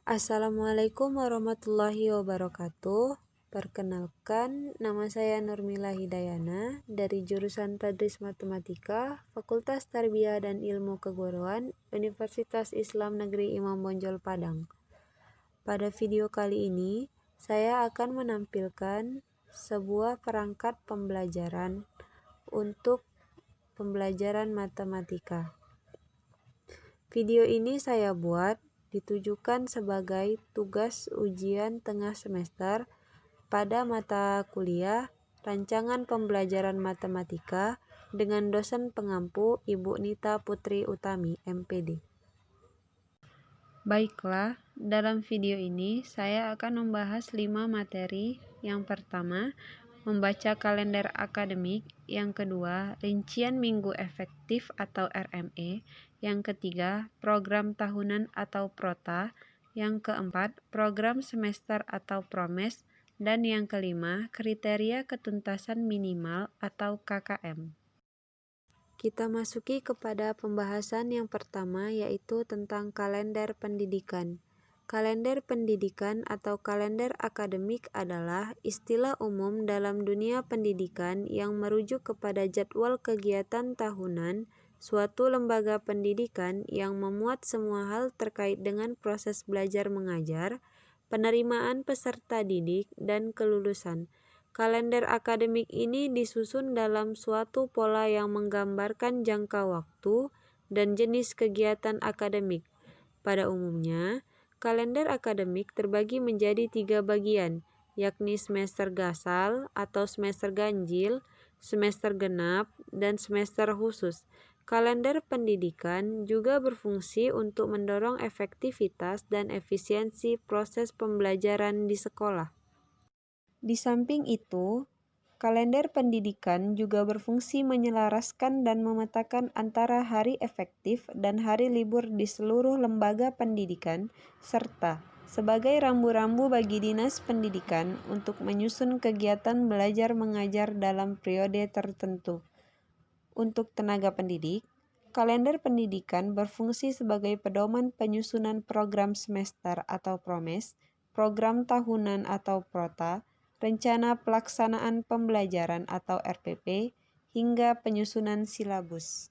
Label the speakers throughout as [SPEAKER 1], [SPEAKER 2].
[SPEAKER 1] Assalamualaikum warahmatullahi wabarakatuh. Perkenalkan, nama saya Nurmila Hidayana dari jurusan Tadris Matematika, Fakultas Tarbiyah dan Ilmu Keguruan, Universitas Islam Negeri Imam Bonjol Padang. Pada video kali ini, saya akan menampilkan sebuah perangkat pembelajaran untuk pembelajaran matematika. Video ini saya buat ditujukan sebagai tugas ujian tengah semester pada mata kuliah Rancangan Pembelajaran Matematika dengan dosen pengampu Ibu Nita Putri Utami, MPD. Baiklah, dalam video ini saya akan membahas 5 materi. Yang pertama, membaca kalender akademik. Yang kedua, rincian minggu efektif atau RME. Yang ketiga, program tahunan atau prota. Yang keempat, program semester atau promes. Dan yang kelima, kriteria ketuntasan minimal atau KKM. Kita masuki kepada pembahasan yang pertama, yaitu tentang kalender pendidikan. Kalender pendidikan atau kalender akademik adalah istilah umum dalam dunia pendidikan yang merujuk kepada jadwal kegiatan tahunan suatu lembaga pendidikan yang memuat semua hal terkait dengan proses belajar mengajar, penerimaan peserta didik, dan kelulusan. Kalender akademik ini disusun dalam suatu pola yang menggambarkan jangka waktu dan jenis kegiatan akademik. Pada umumnya, kalender akademik terbagi menjadi 3 bagian, yakni semester gasal atau semester ganjil, semester genap, dan semester khusus. Kalender pendidikan juga berfungsi untuk mendorong efektivitas dan efisiensi proses pembelajaran di sekolah. Di samping itu, kalender pendidikan juga berfungsi menyelaraskan dan memetakan antara hari efektif dan hari libur di seluruh lembaga pendidikan, serta sebagai rambu-rambu bagi dinas pendidikan untuk menyusun kegiatan belajar mengajar dalam periode tertentu. Untuk tenaga pendidik, kalender pendidikan berfungsi sebagai pedoman penyusunan program semester atau promes, program tahunan atau prota, rencana pelaksanaan pembelajaran atau RPP, hingga penyusunan silabus.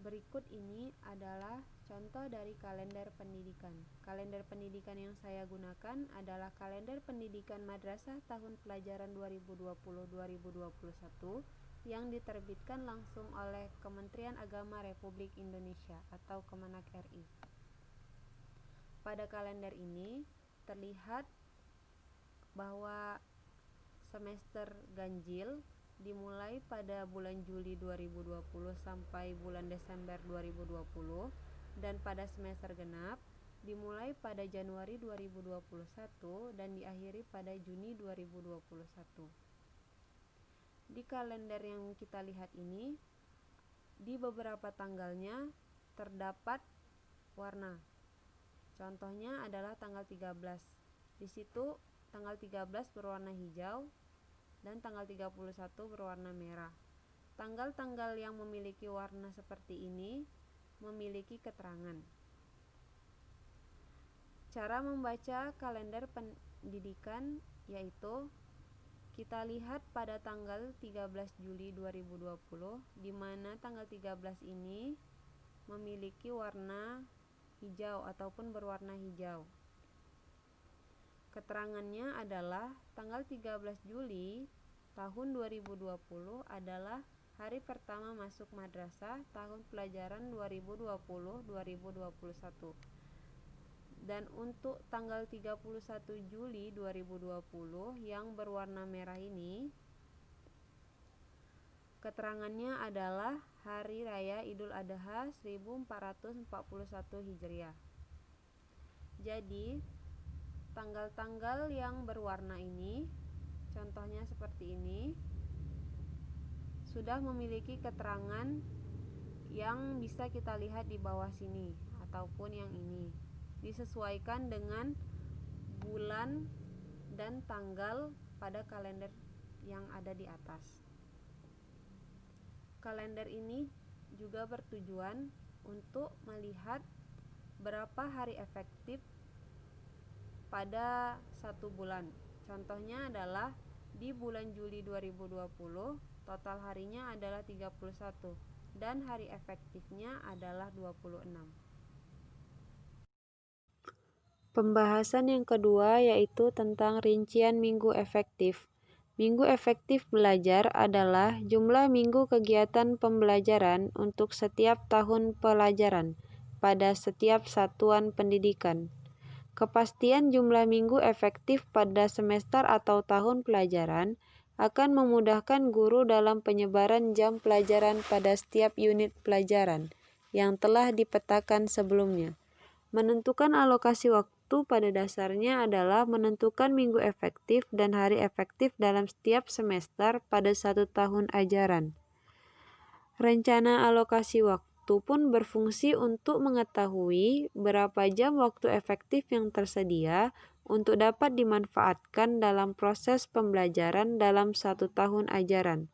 [SPEAKER 1] Berikut ini adalah contoh dari kalender pendidikan. Kalender pendidikan yang saya gunakan adalah kalender pendidikan madrasah tahun pelajaran 2020-2021 yang diterbitkan langsung oleh Kementerian Agama Republik Indonesia atau Kemenak RI. Pada kalender ini terlihat bahwa semester ganjil dimulai pada bulan Juli 2020 sampai bulan Desember 2020 dan pada semester genap dimulai pada Januari 2021 dan diakhiri pada Juni 2021. Di kalender yang kita lihat ini, di beberapa tanggalnya terdapat warna. Contohnya adalah tanggal 13. Di situ tanggal 13 berwarna hijau dan tanggal 31 berwarna merah. Tanggal-tanggal yang memiliki warna seperti ini memiliki keterangan. Cara membaca kalender pendidikan yaitu kita lihat pada tanggal 13 Juli 2020 di mana tanggal 13 ini memiliki warna hijau ataupun berwarna hijau. Keterangannya adalah tanggal 13 Juli tahun 2020 adalah hari pertama masuk madrasah tahun pelajaran 2020-2021. Dan untuk tanggal 31 Juli 2020 yang berwarna merah ini, keterangannya adalah Hari Raya Idul Adha 1441 Hijriah. Jadi, tanggal-tanggal yang berwarna ini, contohnya seperti ini, sudah memiliki keterangan yang bisa kita lihat di bawah sini ataupun yang ini. Disesuaikan dengan bulan dan tanggal pada kalender yang ada di atas. Kalender ini juga bertujuan untuk melihat berapa hari efektif pada satu bulan. Contohnya adalah di bulan Juli 2020 total harinya adalah 31 dan hari efektifnya adalah 26. Pembahasan yang kedua yaitu tentang rincian minggu efektif. Minggu efektif belajar adalah jumlah minggu kegiatan pembelajaran untuk setiap tahun pelajaran pada setiap satuan pendidikan. Kepastian jumlah minggu efektif pada semester atau tahun pelajaran akan memudahkan guru dalam penyebaran jam pelajaran pada setiap unit pelajaran yang telah dipetakan sebelumnya. Menentukan alokasi waktu pada dasarnya adalah menentukan minggu efektif dan hari efektif dalam setiap semester pada satu tahun ajaran. Rencana alokasi waktu pun berfungsi untuk mengetahui berapa jam waktu efektif yang tersedia untuk dapat dimanfaatkan dalam proses pembelajaran dalam satu tahun ajaran.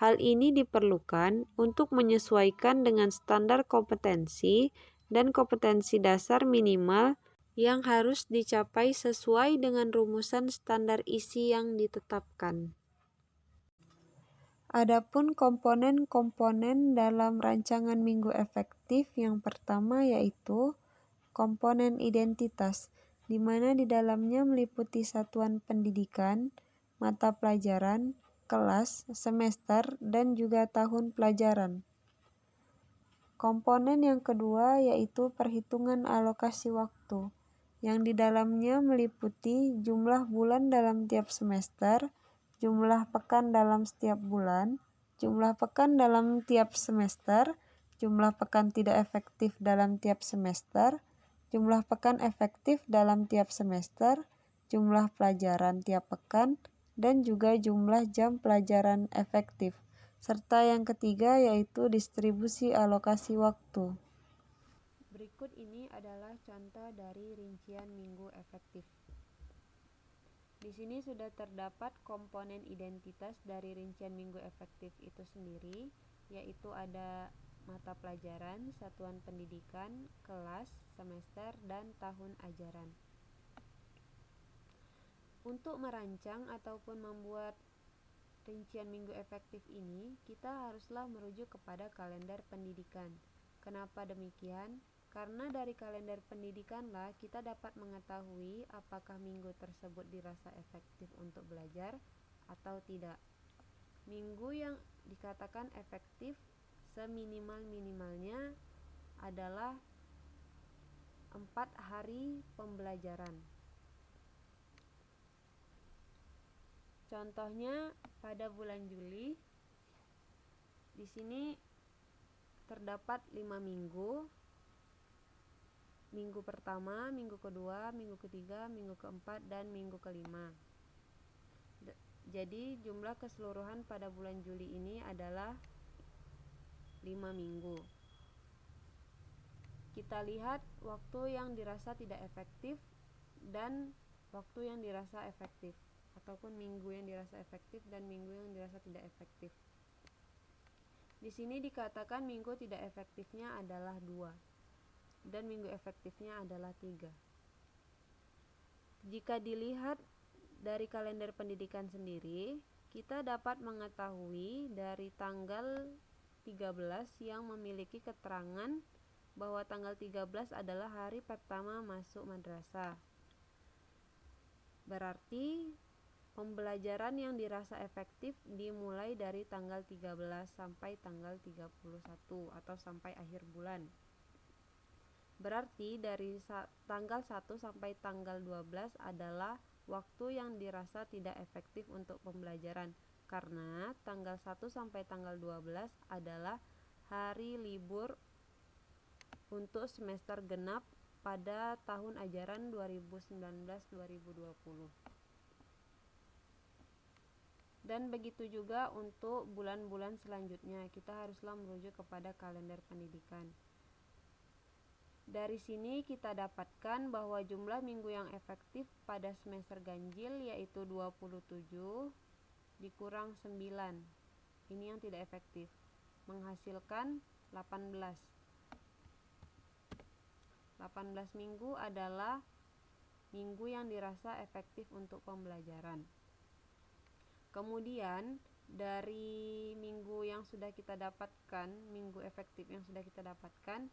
[SPEAKER 1] Hal ini diperlukan untuk menyesuaikan dengan standar kompetensi dan kompetensi dasar minimal yang harus dicapai sesuai dengan rumusan standar isi yang ditetapkan. Adapun komponen-komponen dalam rancangan minggu efektif yang pertama yaitu komponen identitas, di mana di dalamnya meliputi satuan pendidikan, mata pelajaran, kelas, semester, dan juga tahun pelajaran. Komponen yang kedua yaitu perhitungan alokasi waktu, yang di dalamnya meliputi jumlah bulan dalam tiap semester, jumlah pekan dalam setiap bulan, jumlah pekan dalam tiap semester, jumlah pekan tidak efektif dalam tiap semester, jumlah pekan efektif dalam tiap semester, jumlah pelajaran tiap pekan, dan juga jumlah jam pelajaran efektif. Serta yang ketiga yaitu distribusi alokasi waktu. Berikut ini adalah contoh dari rincian minggu efektif. Di sini sudah terdapat komponen identitas dari rincian minggu efektif itu sendiri, yaitu ada mata pelajaran, satuan pendidikan, kelas, semester, dan tahun ajaran. Untuk merancang ataupun membuat rincian minggu efektif ini, kita haruslah merujuk kepada kalender pendidikan. Kenapa demikian? Karena dari kalender pendidikanlah kita dapat mengetahui apakah minggu tersebut dirasa efektif untuk belajar atau tidak. Minggu yang dikatakan efektif seminimal-minimalnya adalah 4 hari pembelajaran. Contohnya pada bulan Juli, di sini terdapat 5 minggu. Minggu pertama, minggu kedua, minggu ketiga, minggu keempat, dan minggu kelima. Jadi jumlah keseluruhan pada bulan Juli ini adalah 5 minggu. Kita lihat waktu yang dirasa tidak efektif dan waktu yang dirasa efektif, ataupun minggu yang dirasa efektif dan minggu yang dirasa tidak efektif. Di sini dikatakan minggu tidak efektifnya adalah 2 dan minggu efektifnya adalah 3. Jika dilihat dari kalender pendidikan sendiri, kita dapat mengetahui dari tanggal 13 yang memiliki keterangan bahwa tanggal 13 adalah hari pertama masuk madrasah. Berarti pembelajaran yang dirasa efektif dimulai dari tanggal 13 sampai tanggal 31 atau sampai akhir bulan. Berarti dari tanggal 1 sampai tanggal 12 adalah waktu yang dirasa tidak efektif untuk pembelajaran, karena tanggal 1 sampai tanggal 12 adalah hari libur untuk semester genap pada tahun ajaran 2019-2020. Dan begitu juga untuk bulan-bulan selanjutnya, kita haruslah merujuk kepada kalender pendidikan. Dari sini kita dapatkan bahwa jumlah minggu yang efektif pada semester ganjil yaitu 27 dikurang 9. Ini yang tidak efektif, menghasilkan 18. 18 minggu adalah minggu yang dirasa efektif untuk pembelajaran. Kemudian dari minggu yang sudah kita dapatkan, minggu efektif yang sudah kita dapatkan,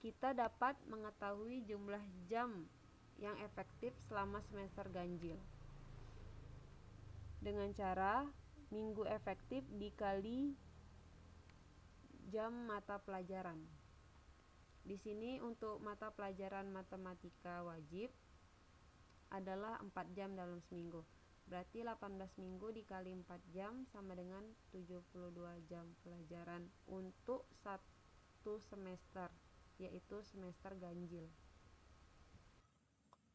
[SPEAKER 1] kita dapat mengetahui jumlah jam yang efektif selama semester ganjil dengan cara minggu efektif dikali jam mata pelajaran. Di sini untuk mata pelajaran matematika wajib adalah 4 jam dalam seminggu. Berarti 18 minggu dikali 4 jam sama dengan 72 jam pelajaran untuk satu semester, yaitu semester ganjil.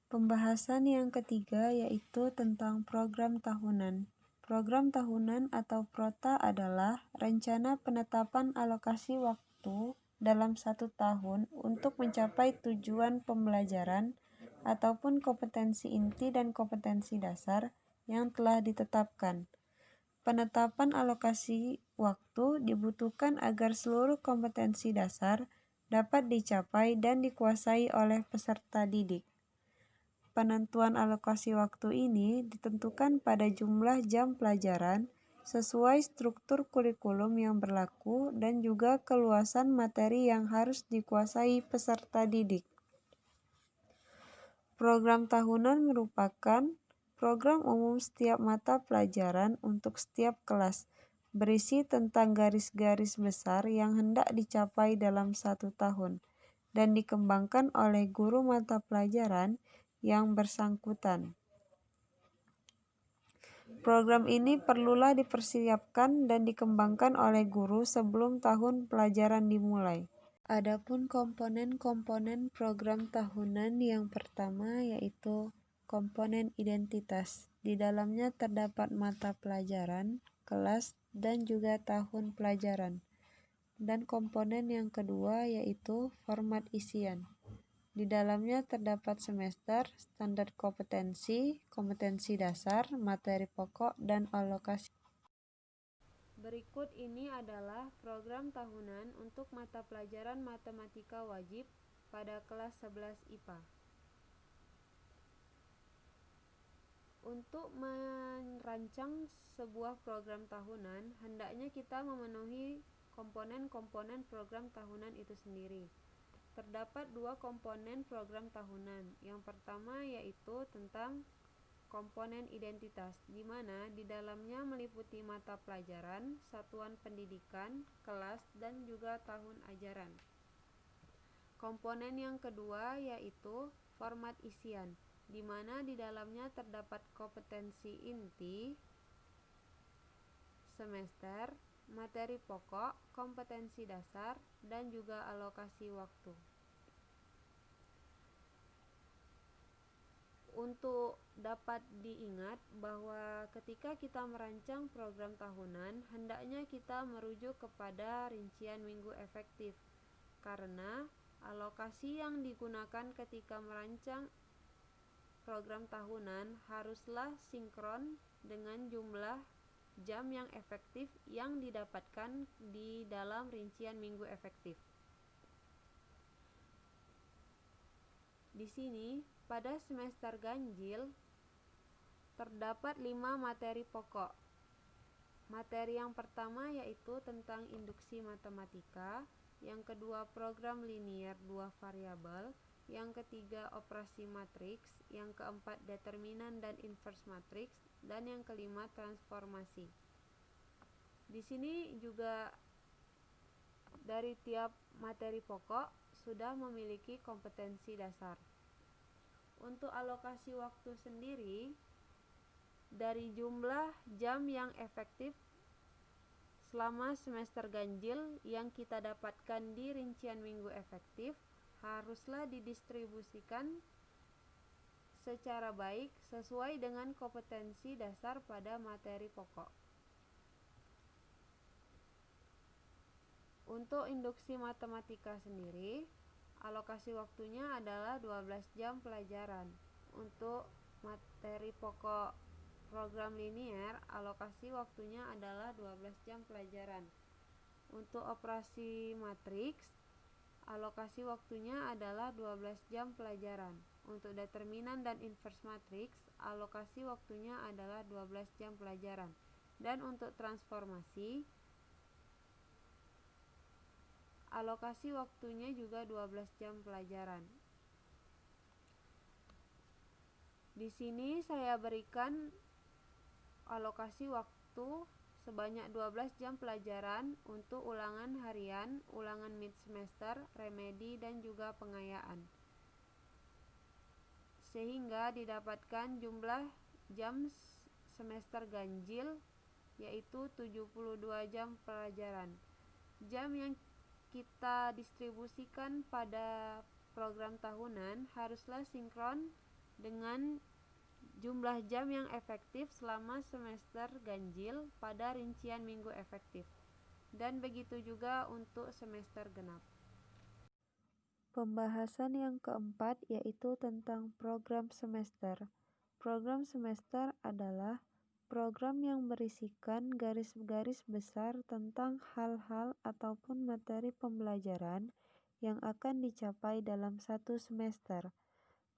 [SPEAKER 2] Pembahasan yang ketiga yaitu tentang program tahunan. Program tahunan atau PROTA adalah rencana penetapan alokasi waktu dalam 1 tahun untuk mencapai tujuan pembelajaran ataupun kompetensi inti dan kompetensi dasar yang telah ditetapkan. Penetapan alokasi waktu dibutuhkan agar seluruh kompetensi dasar dapat dicapai dan dikuasai oleh peserta didik. Penentuan alokasi waktu ini ditentukan pada jumlah jam pelajaran sesuai struktur kurikulum yang berlaku dan juga keluasan materi yang harus dikuasai peserta didik. Program tahunan merupakan program umum setiap mata pelajaran untuk setiap kelas, berisi tentang garis-garis besar yang hendak dicapai dalam 1 tahun, dan dikembangkan oleh guru mata pelajaran yang bersangkutan. Program ini perlulah dipersiapkan dan dikembangkan oleh guru sebelum tahun pelajaran dimulai. Adapun komponen-komponen program tahunan yang pertama yaitu komponen identitas. Di dalamnya terdapat mata pelajaran, kelas, dan juga tahun pelajaran. Dan komponen yang kedua yaitu format isian. Di dalamnya terdapat semester, standar kompetensi, kompetensi dasar, materi pokok, dan alokasi.
[SPEAKER 1] Berikut ini adalah program tahunan untuk mata pelajaran matematika wajib pada kelas 11 IPA. Untuk merancang sebuah program tahunan, hendaknya kita memenuhi komponen-komponen program tahunan itu sendiri. Terdapat 2 komponen program tahunan. Yang pertama yaitu tentang komponen identitas, di mana di dalamnya meliputi mata pelajaran, satuan pendidikan, kelas, dan juga tahun ajaran. Komponen yang kedua yaitu format isian, di mana di dalamnya terdapat kompetensi inti semester, materi pokok, kompetensi dasar, dan juga alokasi waktu. Untuk dapat diingat bahwa ketika kita merancang program tahunan, hendaknya kita merujuk kepada rincian minggu efektif, karena alokasi yang digunakan ketika merancang program tahunan haruslah sinkron dengan jumlah jam yang efektif yang didapatkan di dalam rincian minggu efektif. Di sini, pada semester ganjil, terdapat 5 materi pokok. Materi yang pertama yaitu tentang induksi matematika, yang kedua program linier 2 variabel, yang ketiga operasi matriks, yang keempat determinan dan inverse matriks, dan yang kelima transformasi. Di sini juga dari tiap materi pokok sudah memiliki kompetensi dasar. Untuk alokasi waktu sendiri, dari jumlah jam yang efektif selama semester ganjil yang kita dapatkan di rincian minggu efektif haruslah didistribusikan secara baik sesuai dengan kompetensi dasar pada materi pokok. Untuk induksi matematika sendiri, alokasi waktunya adalah 12 jam pelajaran. Untuk materi pokok program linier, alokasi waktunya adalah 12 jam pelajaran. Untuk operasi matriks, alokasi waktunya adalah 12 jam pelajaran. Untuk determinan dan inverse matrix, alokasi waktunya adalah 12 jam pelajaran. Dan untuk transformasi, alokasi waktunya juga 12 jam pelajaran. Di sini saya berikan alokasi waktu sebanyak 12 jam pelajaran untuk ulangan harian, ulangan mid semester, remedi, dan juga pengayaan. Sehingga didapatkan jumlah jam semester ganjil yaitu 72 jam pelajaran. Jam yang kita distribusikan pada program tahunan haruslah sinkron dengan jumlah jam yang efektif selama semester ganjil pada rincian minggu efektif. Dan begitu juga untuk semester genap.
[SPEAKER 2] Pembahasan yang keempat yaitu tentang program semester. Program semester adalah program yang berisikan garis-garis besar tentang hal-hal ataupun materi pembelajaran yang akan dicapai dalam satu semester.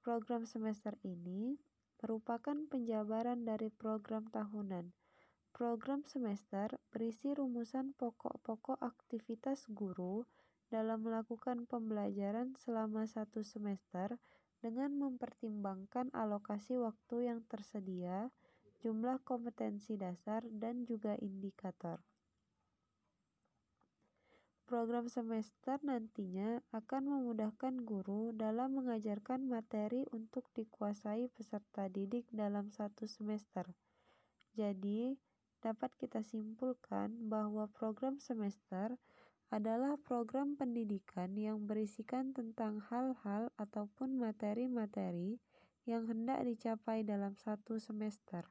[SPEAKER 2] Program semester ini merupakan penjabaran dari program tahunan. Program semester berisi rumusan pokok-pokok aktivitas guru dalam melakukan pembelajaran selama satu semester dengan mempertimbangkan alokasi waktu yang tersedia, jumlah kompetensi dasar, dan juga indikator. Program semester nantinya akan memudahkan guru dalam mengajarkan materi untuk dikuasai peserta didik dalam satu semester. Jadi, dapat kita simpulkan bahwa program semester adalah program pendidikan yang berisikan tentang hal-hal ataupun materi-materi yang hendak dicapai dalam satu semester.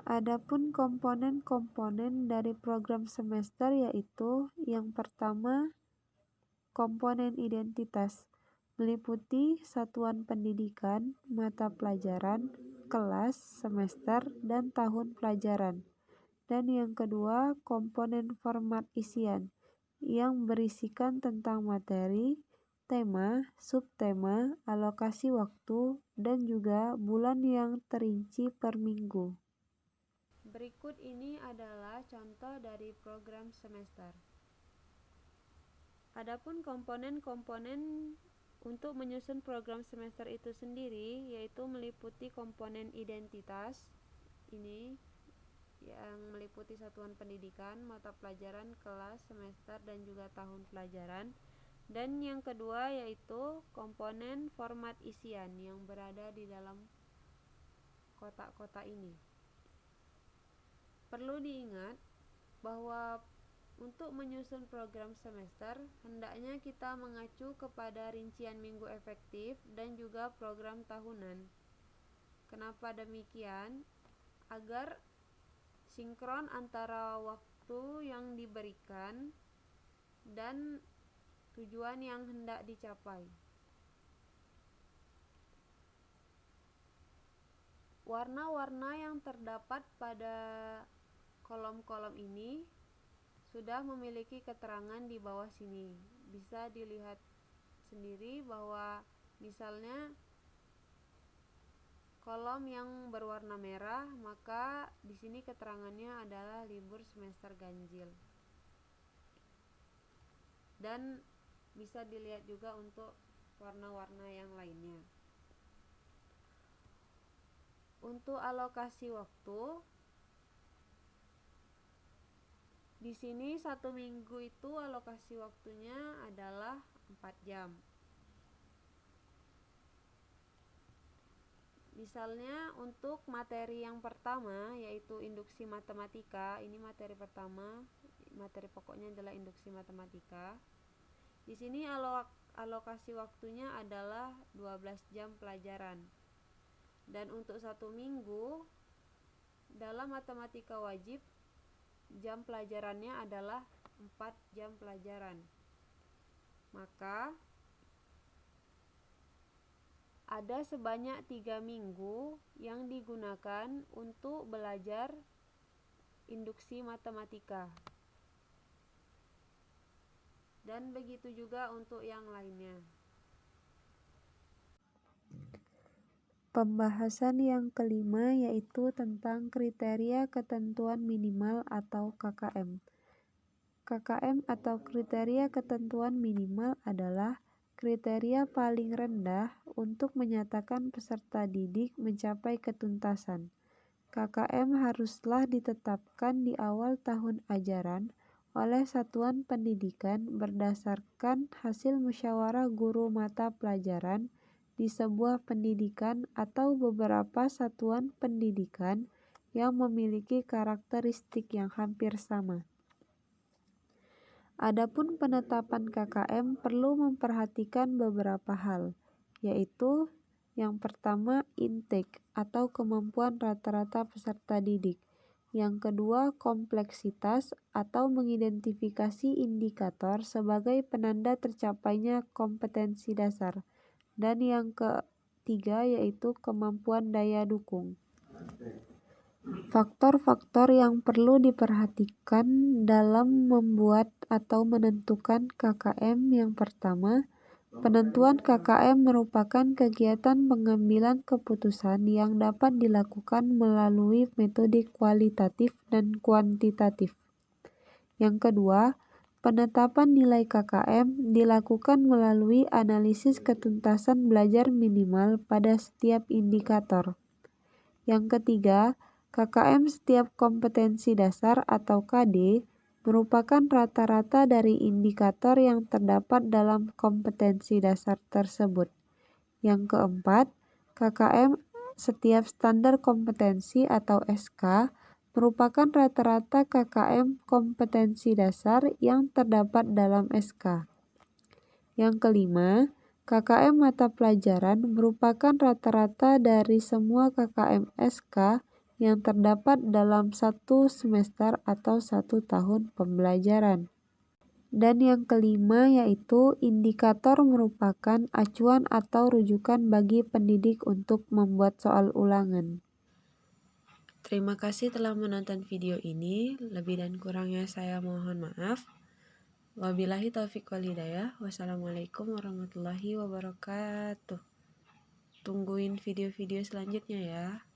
[SPEAKER 2] Adapun komponen-komponen dari program semester yaitu yang pertama, komponen identitas, meliputi satuan pendidikan, mata pelajaran, kelas, semester, dan tahun pelajaran. Dan yang kedua, komponen format isian, yang berisikan tentang materi, tema, subtema, alokasi waktu, dan juga bulan yang terinci per minggu.
[SPEAKER 1] Berikut ini adalah contoh dari program semester. Adapun komponen-komponen untuk menyusun program semester itu sendiri yaitu meliputi komponen identitas, ini yang meliputi satuan pendidikan, mata pelajaran, kelas, semester, dan juga tahun pelajaran. Dan yang kedua yaitu komponen format isian yang berada di dalam kotak-kotak ini. Perlu diingat bahwa untuk menyusun program semester, hendaknya kita mengacu kepada rincian minggu efektif dan juga program tahunan. Kenapa demikian? Agar sinkron antara waktu yang diberikan dan tujuan yang hendak dicapai. Warna-warna yang terdapat pada kolom-kolom ini sudah memiliki keterangan di bawah sini. Bisa dilihat sendiri bahwa misalnya kolom yang berwarna merah, maka di sini keterangannya adalah libur semester ganjil. Dan bisa dilihat juga untuk warna-warna yang lainnya. Untuk alokasi waktu, di sini satu minggu itu alokasi waktunya adalah 4 jam. Misalnya untuk materi yang pertama yaitu induksi matematika, ini materi pertama, materi pokoknya adalah induksi matematika. Di sini alokasi waktunya adalah 12 jam pelajaran. Dan untuk satu minggu dalam matematika wajib jam pelajarannya adalah 4 jam pelajaran. Maka ada sebanyak 3 minggu yang digunakan untuk belajar induksi matematika. Dan begitu juga untuk yang lainnya.
[SPEAKER 2] Pembahasan yang kelima yaitu tentang kriteria ketentuan minimal atau KKM. KKM atau kriteria ketentuan minimal adalah kriteria paling rendah untuk menyatakan peserta didik mencapai ketuntasan. KKM haruslah ditetapkan di awal tahun ajaran oleh satuan pendidikan berdasarkan hasil musyawarah guru mata pelajaran di sebuah pendidikan atau beberapa satuan pendidikan yang memiliki karakteristik yang hampir sama. Adapun penetapan KKM perlu memperhatikan beberapa hal, yaitu yang pertama intake atau kemampuan rata-rata peserta didik. Yang kedua kompleksitas atau mengidentifikasi indikator sebagai penanda tercapainya kompetensi dasar. Dan yang ketiga yaitu kemampuan daya dukung. Faktor-faktor yang perlu diperhatikan dalam membuat atau menentukan KKM. Yang pertama, penentuan KKM merupakan kegiatan pengambilan keputusan yang dapat dilakukan melalui metode kualitatif dan kuantitatif. Yang kedua, penetapan nilai KKM dilakukan melalui analisis ketuntasan belajar minimal pada setiap indikator. Yang ketiga, KKM setiap kompetensi dasar atau KD merupakan rata-rata dari indikator yang terdapat dalam kompetensi dasar tersebut. Yang keempat, KKM setiap standar kompetensi atau SK merupakan rata-rata KKM kompetensi dasar yang terdapat dalam SK. Yang kelima, KKM mata pelajaran merupakan rata-rata dari semua KKM SK yang terdapat dalam satu semester atau 1 tahun pembelajaran. Dan yang kelima yaitu indikator merupakan acuan atau rujukan bagi pendidik untuk membuat soal ulangan.
[SPEAKER 1] Terima kasih telah menonton video ini. Lebih dan kurangnya saya mohon maaf. Wabillahi taufiq wal hidayah. Wassalamualaikum warahmatullahi wabarakatuh. Tungguin video-video selanjutnya ya.